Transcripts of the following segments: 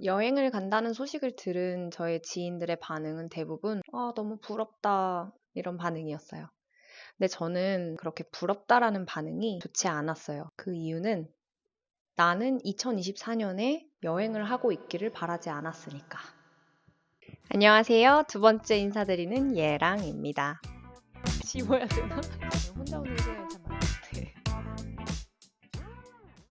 여행을 간다는 소식을 들은 저의 지인들의 반응은 대부분 너무 부럽다 이런 반응이었어요. 근데 저는 그렇게 부럽다라는 반응이 좋지 않았어요. 그 이유는 나는 2024년에 여행을 하고 있기를 바라지 않았으니까. 안녕하세요. 두 번째 인사드리는 예랑입니다. 지워야 되나? 혼자 오는 시간이 참 많은데.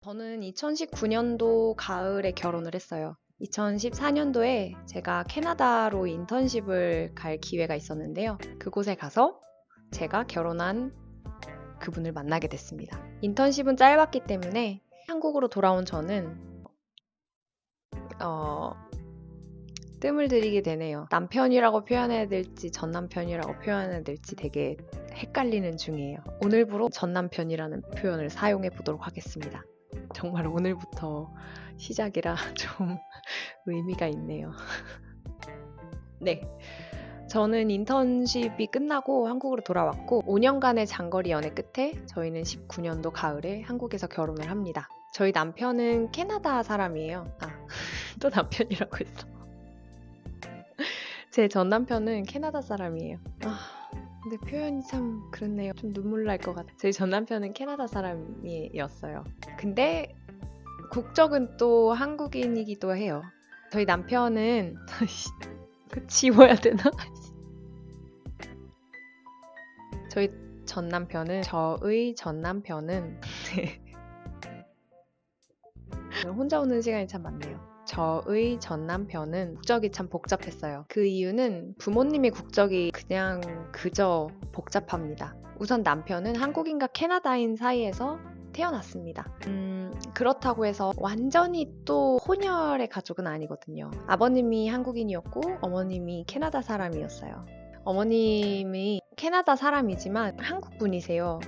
저는 2019년도 가을에 결혼을 했어요. 2014년도에 제가 캐나다로 인턴십을 갈 기회가 있었는데요. 그곳에 가서 제가 결혼한 그분을 만나게 됐습니다. 인턴십은 짧았기 때문에 한국으로 돌아온 저는 뜸을 들이게 되네요. 남편이라고 표현해야 될지 전 남편이라고 표현해야 될지 되게 헷갈리는 중이에요. 오늘부로 전 남편이라는 표현을 사용해 보도록 하겠습니다. 정말 오늘부터 시작이라 좀 의미가 있네요. 네. 저는 인턴십이 끝나고 한국으로 돌아왔고 5년간의 장거리 연애 끝에 저희는 19년도 가을에 한국에서 결혼을 합니다. 저희 남편은 캐나다 사람이에요. 또 남편이라고 했어. 제 전 남편은 캐나다 사람이에요. 근데 표현이 참 그렇네요. 좀 눈물 날 것 같아요. 저희 전 남편은 캐나다 사람이었어요. 근데 국적은 또 한국인이기도 해요. 저희 남편은 지워야 되나? 저의 전 남편은 혼자 오는 시간이 참 많네요. 저의 전 남편은 국적이 참 복잡했어요. 그 이유는 부모님의 국적이 그저 복잡합니다. 우선 남편은 한국인과 캐나다인 사이에서 태어났습니다. 그렇다고 해서 완전히 또 혼혈의 가족은 아니거든요. 아버님이 한국인이었고 어머님이 캐나다 사람이었어요. 어머님이 캐나다 사람이지만 한국 분이세요.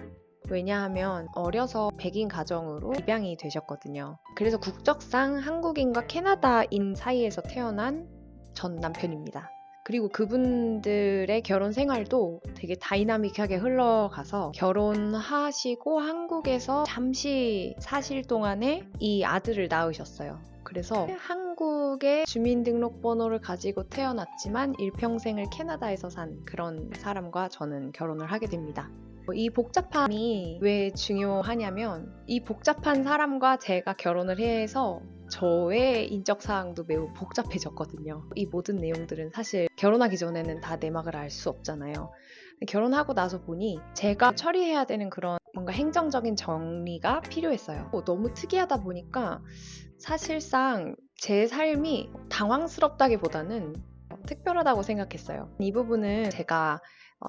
왜냐하면 어려서 백인 가정으로 입양이 되셨거든요. 그래서 국적상 한국인과 캐나다인 사이에서 태어난 전 남편입니다. 그리고 그분들의 결혼 생활도 되게 다이나믹하게 흘러가서 결혼하시고 한국에서 잠시 사실 동안에 이 아들을 낳으셨어요. 그래서 한국의 주민등록번호를 가지고 태어났지만 일평생을 캐나다에서 산 그런 사람과 저는 결혼을 하게 됩니다. 이 복잡함이 왜 중요하냐면 이 복잡한 사람과 제가 결혼을 해서 저의 인적사항도 매우 복잡해졌거든요. 이 모든 내용들은 사실 결혼하기 전에는 다 내막을 알 수 없잖아요. 결혼하고 나서 보니 제가 처리해야 되는 그런 뭔가 행정적인 정리가 필요했어요. 너무 특이하다 보니까 사실상 제 삶이 당황스럽다기보다는 특별하다고 생각했어요. 이 부분은 제가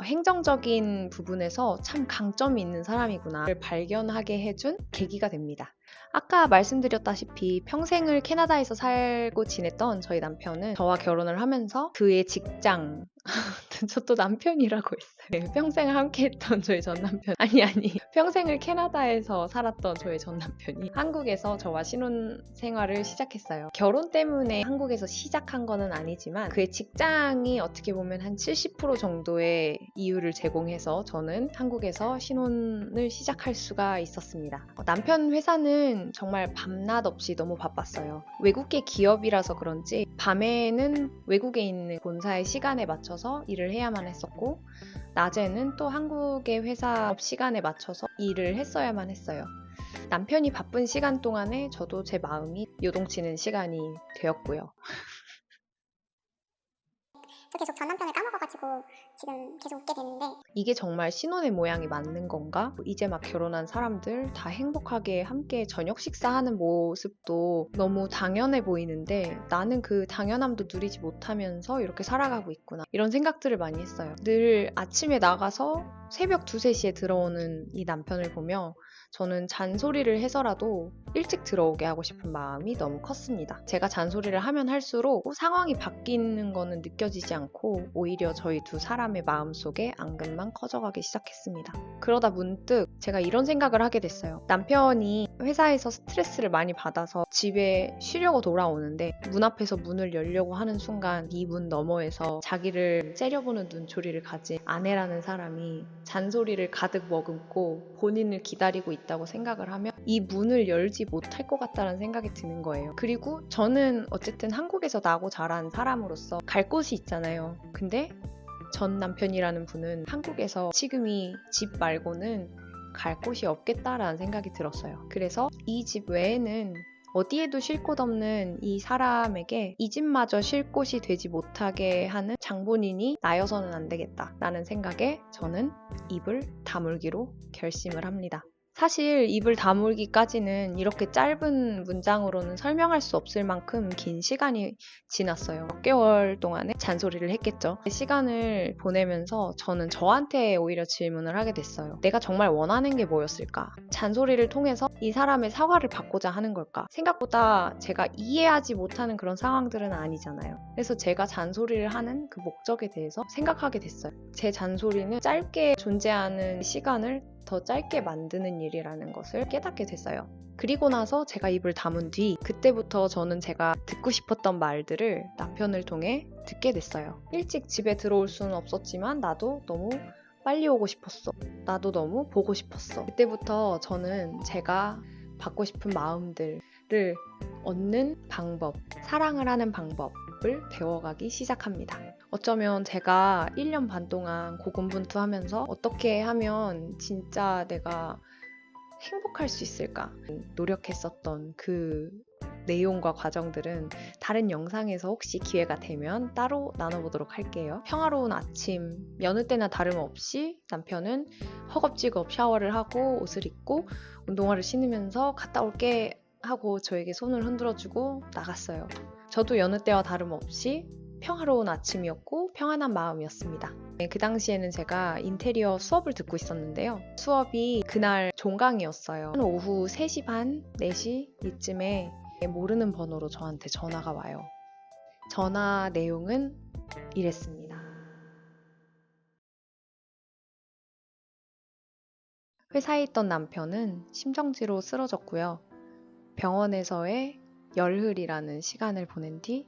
행정적인 부분에서 참 강점이 있는 사람이구나를 발견하게 해준 계기가 됩니다. 아까 말씀드렸다시피 평생을 캐나다에서 살고 지냈던 저희 남편은 저와 결혼을 하면서 그의 직장, 저 또 남편이라고 했어요. 평생을 함께했던 저희 전 남편, 평생을 캐나다에서 살았던 저의 전 남편이 한국에서 저와 신혼생활을 시작했어요. 결혼 때문에 한국에서 시작한 거는 아니지만 그의 직장이 어떻게 보면 한 70% 정도의 이유를 제공해서 저는 한국에서 신혼을 시작할 수가 있었습니다. 남편 회사는 정말 밤낮 없이 너무 바빴어요. 외국계 기업이라서 그런지 밤에는 외국에 있는 본사의 시간에 맞춰서 일을 해야만 했었고 낮에는 또 한국의 회사 시간에 맞춰서 일을 했어야만 했어요. 남편이 바쁜 시간 동안에 저도 제 마음이 요동치는 시간이 되었고요. 저 계속 전 남편을 까먹어가지고 지금 계속 웃게 되는데 이게 정말 신혼의 모양이 맞는 건가? 이제 막 결혼한 사람들 다 행복하게 함께 저녁 식사하는 모습도 너무 당연해 보이는데 나는 그 당연함도 누리지 못하면서 이렇게 살아가고 있구나. 이런 생각들을 많이 했어요. 늘 아침에 나가서 새벽 2, 3시에 들어오는 이 남편을 보며 저는 잔소리를 해서라도 일찍 들어오게 하고 싶은 마음이 너무 컸습니다. 제가 잔소리를 하면 할수록 상황이 바뀌는 거는 느껴지지 않고 오히려 저희 두 사람의 마음속에 앙금만 커져가기 시작했습니다. 그러다 문득 제가 이런 생각을 하게 됐어요. 남편이 회사에서 스트레스를 많이 받아서 집에 쉬려고 돌아오는데 문 앞에서 문을 열려고 하는 순간 이 문 너머에서 자기를 째려보는 눈초리를 가진 아내라는 사람이 잔소리를 가득 머금고 본인을 기다리고 있다고 생각을 하면 이 문을 열지 못할 것 같다는 생각이 드는 거예요. 그리고 저는 어쨌든 한국에서 나고 자란 사람으로서 갈 곳이 있잖아요. 근데 전 남편이라는 분은 한국에서 지금 이 집 말고는 갈 곳이 없겠다라는 생각이 들었어요. 그래서 이 집 외에는 어디에도 쉴 곳 없는 이 사람에게 이 집마저 쉴 곳이 되지 못하게 하는 장본인이 나여서는 안 되겠다라는 생각에 저는 입을 다물기로 결심을 합니다. 사실 입을 다물기까지는 이렇게 짧은 문장으로는 설명할 수 없을 만큼 긴 시간이 지났어요. 몇 개월 동안에 잔소리를 했겠죠. 시간을 보내면서 저는 저한테 오히려 질문을 하게 됐어요. 내가 정말 원하는 게 뭐였을까? 잔소리를 통해서 이 사람의 사과를 받고자 하는 걸까? 생각보다 제가 이해하지 못하는 그런 상황들은 아니잖아요. 그래서 제가 잔소리를 하는 그 목적에 대해서 생각하게 됐어요. 제 잔소리는 짧게 존재하는 시간을 더 짧게 만드는 일이라는 것을 깨닫게 됐어요. 그리고 나서 제가 입을 다문 뒤 그때부터 저는 제가 듣고 싶었던 말들을 남편을 통해 듣게 됐어요. 일찍 집에 들어올 수는 없었지만 나도 너무 빨리 오고 싶었어. 나도 너무 보고 싶었어. 그때부터 저는 제가 받고 싶은 마음들을 얻는 방법, 사랑을 하는 방법을 배워가기 시작합니다. 어쩌면 제가 1년 반 동안 고군분투하면서 어떻게 하면 진짜 내가 행복할 수 있을까 노력했었던 그 내용과 과정들은 다른 영상에서 혹시 기회가 되면 따로 나눠보도록 할게요. 평화로운 아침, 여느 때나 다름없이 남편은 허겁지겁 샤워를 하고 옷을 입고 운동화를 신으면서 갔다 올게 하고 저에게 손을 흔들어주고 나갔어요. 저도 여느 때와 다름없이 평화로운 아침이었고 평안한 마음이었습니다. 그 당시에는 제가 인테리어 수업을 듣고 있었는데요. 수업이 그날 종강이었어요. 오후 3시 반, 4시 이쯤에 모르는 번호로 저한테 전화가 와요. 전화 내용은 이랬습니다. 회사에 있던 남편은 심정지로 쓰러졌고요. 병원에서의 열흘이라는 시간을 보낸 뒤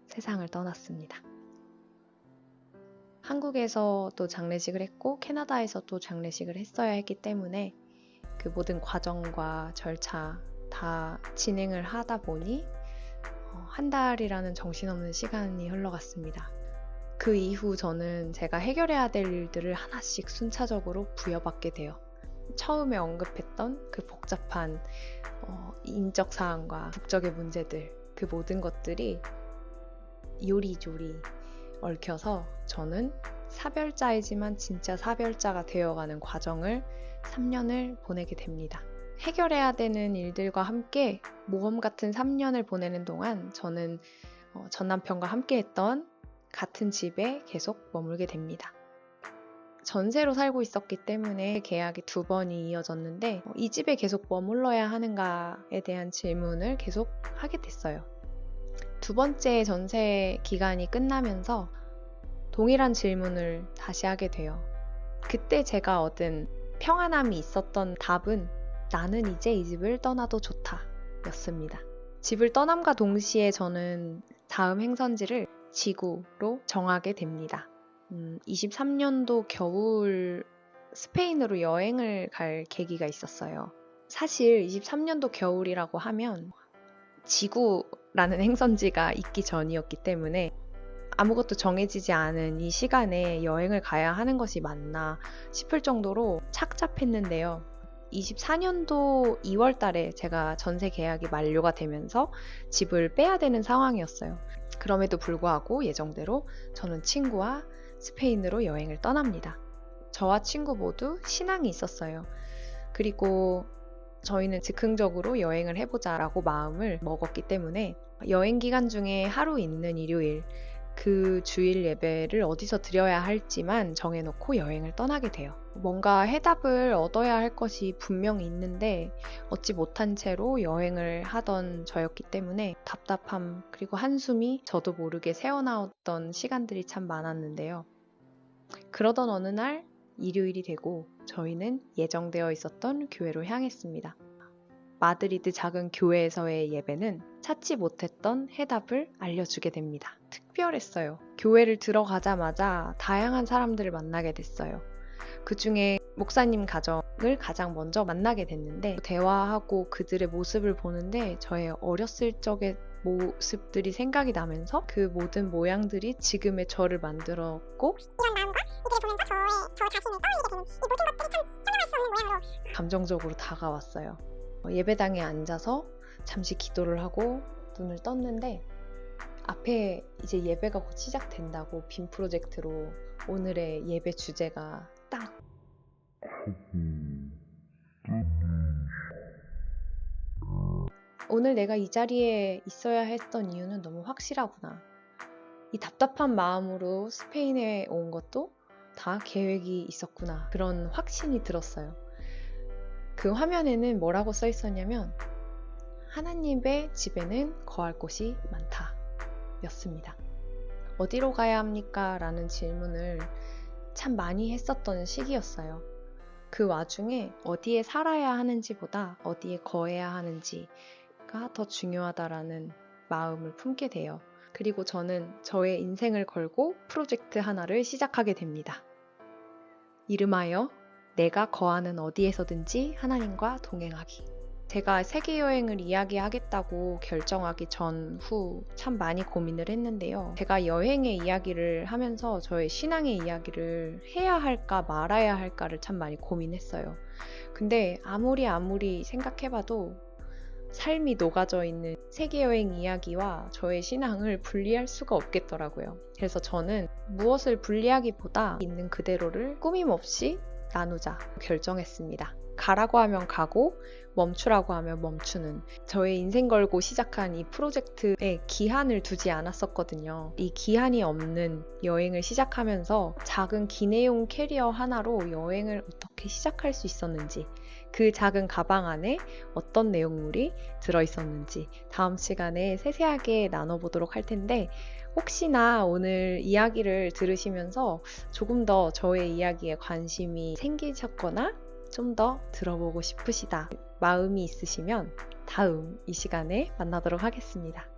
세상을 떠났습니다. 한국에서 또 장례식을 했고 캐나다에서 또 장례식을 했어야 했기 때문에 그 모든 과정과 절차 다 진행을 하다 보니 한 달이라는 정신없는 시간이 흘러갔습니다. 그 이후 저는 제가 해결해야 될 일들을 하나씩 순차적으로 부여받게 돼요. 처음에 언급했던 그 복잡한 인적 사항과 국적의 문제들, 그 모든 것들이 요리조리 얽혀서 저는 사별자이지만 진짜 사별자가 되어가는 과정을 3년을 보내게 됩니다. 해결해야 되는 일들과 함께 모험 같은 3년을 보내는 동안 저는 전 남편과 함께 했던 같은 집에 계속 머물게 됩니다. 전세로 살고 있었기 때문에 계약이 2번이 이어졌는데 이 집에 계속 머물러야 하는가에 대한 질문을 계속 하게 됐어요. 2번째 전세 기간이 끝나면서 동일한 질문을 다시 하게 돼요. 그때 제가 얻은 평안함이 있었던 답은 나는 이제 이 집을 떠나도 좋다 였습니다. 집을 떠남과 동시에 저는 다음 행선지를 지구로 정하게 됩니다. 23년도 겨울 스페인으로 여행을 갈 계기가 있었어요. 사실 23년도 겨울이라고 하면 지구라는 행선지가 있기 전이었기 때문에 아무것도 정해지지 않은 이 시간에 여행을 가야 하는 것이 맞나 싶을 정도로 착잡했는데요. 24년도 2월 달에 제가 전세 계약이 만료가 되면서 집을 빼야 되는 상황이었어요. 그럼에도 불구하고 예정대로 저는 친구와 스페인으로 여행을 떠납니다. 저와 친구 모두 신앙이 있었어요. 그리고 저희는 즉흥적으로 여행을 해보자라고 마음을 먹었기 때문에 여행 기간 중에 하루 있는 일요일 그 주일 예배를 어디서 드려야 할지만 정해놓고 여행을 떠나게 돼요. 뭔가 해답을 얻어야 할 것이 분명히 있는데 얻지 못한 채로 여행을 하던 저였기 때문에 답답함 그리고 한숨이 저도 모르게 새어나왔던 시간들이 참 많았는데요. 그러던 어느 날 일요일이 되고 저희는 예정되어 있었던 교회로 향했습니다. 마드리드 작은 교회에서의 예배는 찾지 못했던 해답을 알려주게 됩니다. 특별했어요. 교회를 들어가자마자 다양한 사람들을 만나게 됐어요. 그 중에 목사님 가정을 가장 먼저 만나게 됐는데 대화하고 그들의 모습을 보는데 저의 어렸을 적의 모습들이 생각이 나면서 그 모든 모양들이 지금의 저를 만들었고 이런 마음과 이들을 보면서 저 자신을 떠올리게 되는 이 모든 것들이 참 설명할 수 없는 모양으로 감정적으로 다가왔어요. 예배당에 앉아서 잠시 기도를 하고 눈을 떴는데 앞에 이제 예배가 곧 시작된다고 빔 프로젝트로 오늘의 예배 주제가 딱 오늘 내가 이 자리에 있어야 했던 이유는 너무 확실하구나. 이 답답한 마음으로 스페인에 온 것도 다 계획이 있었구나. 그런 확신이 들었어요. 그 화면에는 뭐라고 써 있었냐면 하나님의 집에는 거할 곳이 많다 였습니다. 어디로 가야 합니까? 라는 질문을 참 많이 했었던 시기였어요. 그 와중에 어디에 살아야 하는지보다 어디에 거해야 하는지가 더 중요하다라는 마음을 품게 돼요. 그리고 저는 저의 인생을 걸고 프로젝트 하나를 시작하게 됩니다. 이름하여 내가 거하는 어디에서든지 하나님과 동행하기. 제가 세계여행을 이야기하겠다고 결정하기 전후 참 많이 고민을 했는데요. 제가 여행의 이야기를 하면서 저의 신앙의 이야기를 해야 할까 말아야 할까를 참 많이 고민했어요. 근데 아무리 생각해봐도 삶이 녹아져 있는 세계여행 이야기와 저의 신앙을 분리할 수가 없겠더라고요. 그래서 저는 무엇을 분리하기보다 있는 그대로를 꾸밈없이 나누자 결정했습니다. 가라고 하면 가고 멈추라고 하면 멈추는 저의 인생 걸고 시작한 이 프로젝트에 기한을 두지 않았었거든요. 이 기한이 없는 여행을 시작하면서 작은 기내용 캐리어 하나로 여행을 어떻게 시작할 수 있었는지 그 작은 가방 안에 어떤 내용물이 들어있었는지 다음 시간에 세세하게 나눠보도록 할 텐데 혹시나 오늘 이야기를 들으시면서 조금 더 저의 이야기에 관심이 생기셨거나 좀 더 들어보고 싶으시다 마음이 있으시면 다음 이 시간에 만나도록 하겠습니다.